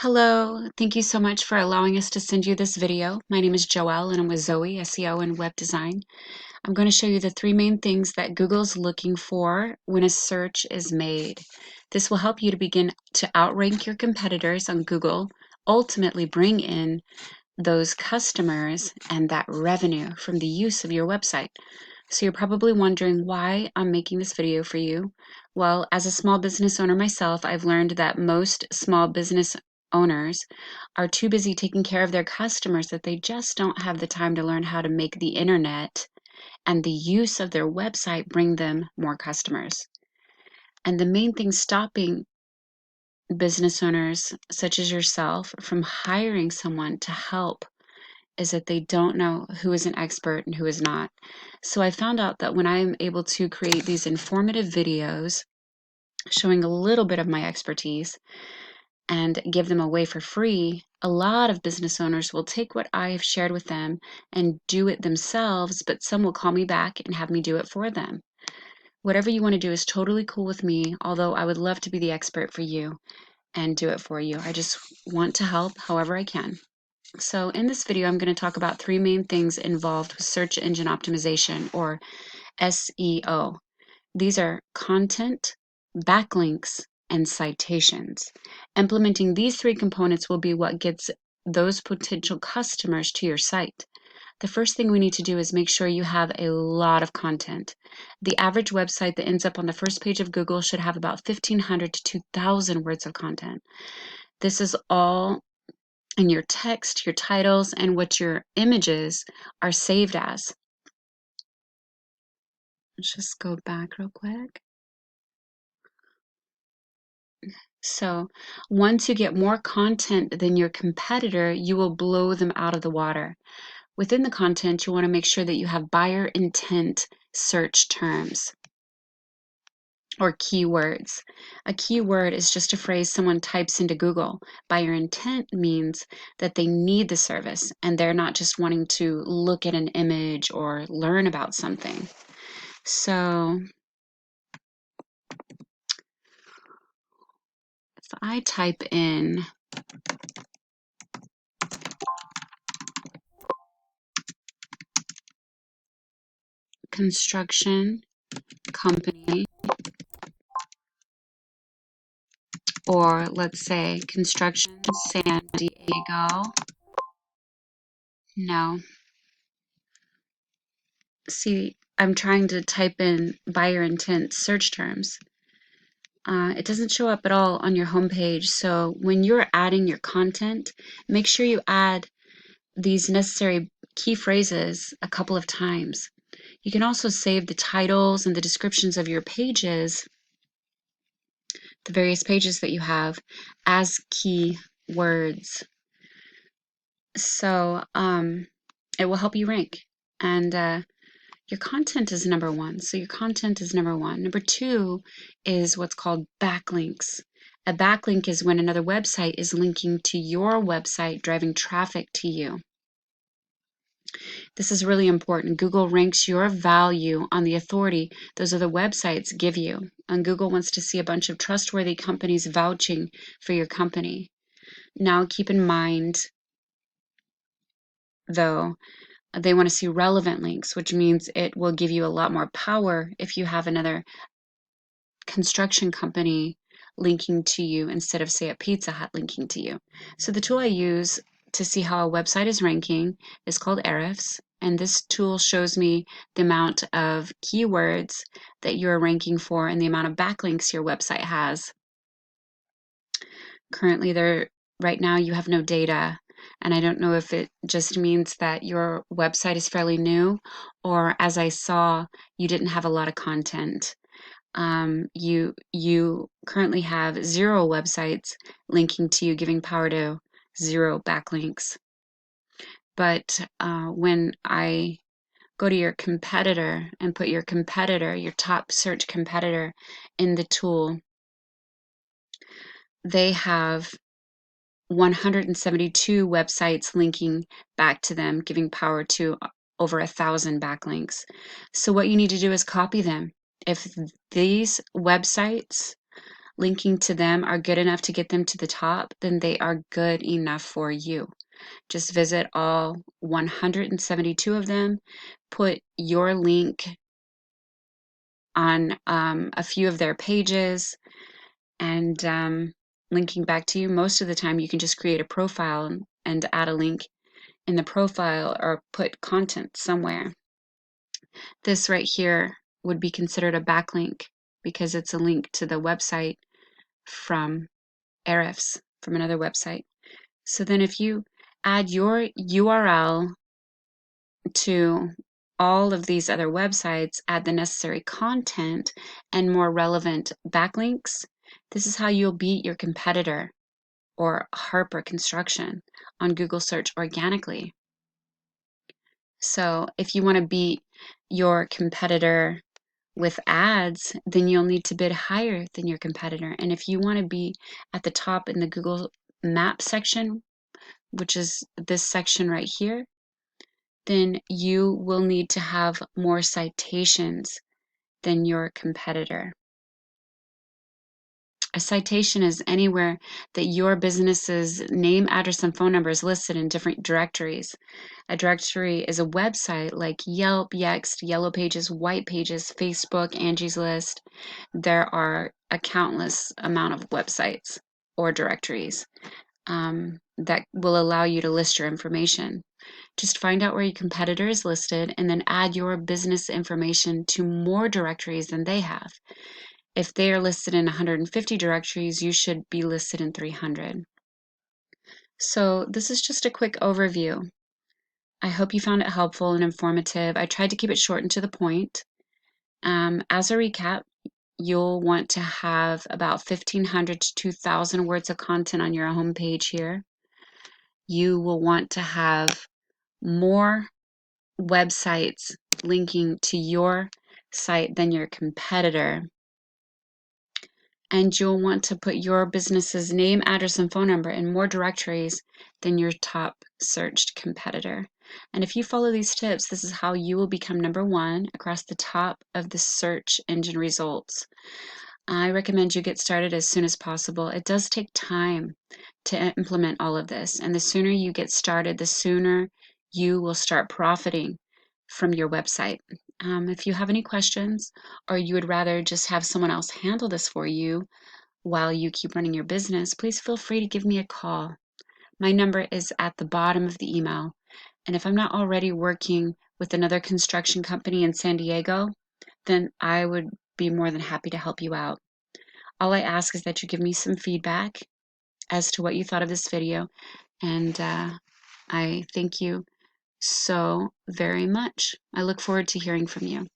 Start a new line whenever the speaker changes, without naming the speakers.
Hello, thank you so much for allowing us to send you this video. My name is Joelle and I'm with Zoe, SEO and Web Design. I'm going to show you the three main things that Google's looking for when a search is made. This will help you to begin to outrank your competitors on Google, ultimately bring in those customers and that revenue from the use of your website. So you're probably wondering why I'm making this video for you. Well, as a small business owner myself, I've learned that most small business owners are too busy taking care of their customers that they just don't have the time to learn how to make the internet and the use of their website bring them more customers. And the main thing stopping business owners such as yourself from hiring someone to help is that they don't know who is an expert and who is not. So I found out that when I'm able to create these informative videos showing a little bit of my expertise and give them away for free, a lot of business owners will take what I have shared with them and do it themselves, but some will call me back and have me do it for them. Whatever you want to do is totally cool with me, although I would love to be the expert for you and do it for you. I just want to help however I can. So in this video, I'm going to talk about three main things involved with search engine optimization, or SEO. These are content, backlinks, and citations. Implementing these three components will be what gets those potential customers to your site. The first thing we need to do is make sure you have a lot of content. The average website that ends up on the first page of Google should have about 1,500 to 2,000 words of content. This is all in your text, your titles, and what your images are saved as. Let's just go back real quick. So once you get more content than your competitor, you will blow them out of the water. Within the content, you want to make sure that you have buyer intent search terms or keywords. A keyword is just a phrase someone types into Google. Buyer intent means that they need the service and they're not just wanting to look at an image or learn about something. So if I type in construction company, or let's say construction San Diego, no. See, I'm trying to type in buyer intent search terms. It doesn't show up at all on your homepage. So when you're adding your content, make sure you add these necessary key phrases a couple of times. You can also save the titles and the descriptions of your pages, the various pages that you have, as key words. So it will help you rank. And your content is number one. So your content is number one. Number two is what's called backlinks. A backlink is when another website is linking to your website, driving traffic to you. This is really important. Google ranks your value on the authority those other websites give you. And Google wants to see a bunch of trustworthy companies vouching for your company. Now keep in mind, though, they want to see relevant links, which means it will give you a lot more power if you have another construction company linking to you instead of, say, a Pizza Hut linking to you. So the tool I use to see how a website is ranking is called Ahrefs, and this tool shows me the amount of keywords that you're ranking for and the amount of backlinks your website has. Currently, right now you have no data, and I don't know if it just means that your website is fairly new, or as I saw, you didn't have a lot of content. You currently have 0 websites linking to you, giving power to 0 backlinks. But when I go to your competitor and put your competitor, your top search competitor, in the tool, they have 172 websites linking back to them, giving power to over 1,000 backlinks. So what you need to do is copy them. If these websites linking to them are good enough to get them to the top, then they are good enough for you. Just visit all 172 of them, put your link on a few of their pages, and linking back to you. Most of the time, you can just create a profile and add a link in the profile or put content somewhere. This right here would be considered a backlink because it's a link to the website from Ahrefs, from another website. So then if you add your URL to all of these other websites, add the necessary content and more relevant backlinks, this is how you'll beat your competitor or Harper Construction on Google search organically. So if you want to beat your competitor with ads, then you'll need to bid higher than your competitor. And if you want to be at the top in the Google Map section, which is this section right here, then you will need to have more citations than your competitor. A citation is anywhere that your business's name, address, and phone number is listed in different directories. A directory is a website like Yelp, Yext, Yellow Pages, White Pages, Facebook, Angie's List. There are a countless amount of websites or directories that will allow you to list your information. Just find out where your competitor is listed and then add your business information to more directories than they have. If they are listed in 150 directories, you should be listed in 300. So this is just a quick overview. I hope you found it helpful and informative. I tried to keep it short and to the point. As a recap, you'll want to have about 1,500 to 2,000 words of content on your homepage here. You will want to have more websites linking to your site than your competitor. And you'll want to put your business's name, address, and phone number in more directories than your top searched competitor. And if you follow these tips, this is how you will become #1 across the top of the search engine results. I recommend you get started as soon as possible. It does take time to implement all of this, and the sooner you get started, the sooner you will start profiting from your website. If you have any questions or you would rather just have someone else handle this for you while you keep running your business, please feel free to give me a call. My number is at the bottom of the email. And if I'm not already working with another construction company in San Diego, then I would be more than happy to help you out. All I ask is that you give me some feedback as to what you thought of this video, and I thank you so very much. I look forward to hearing from you.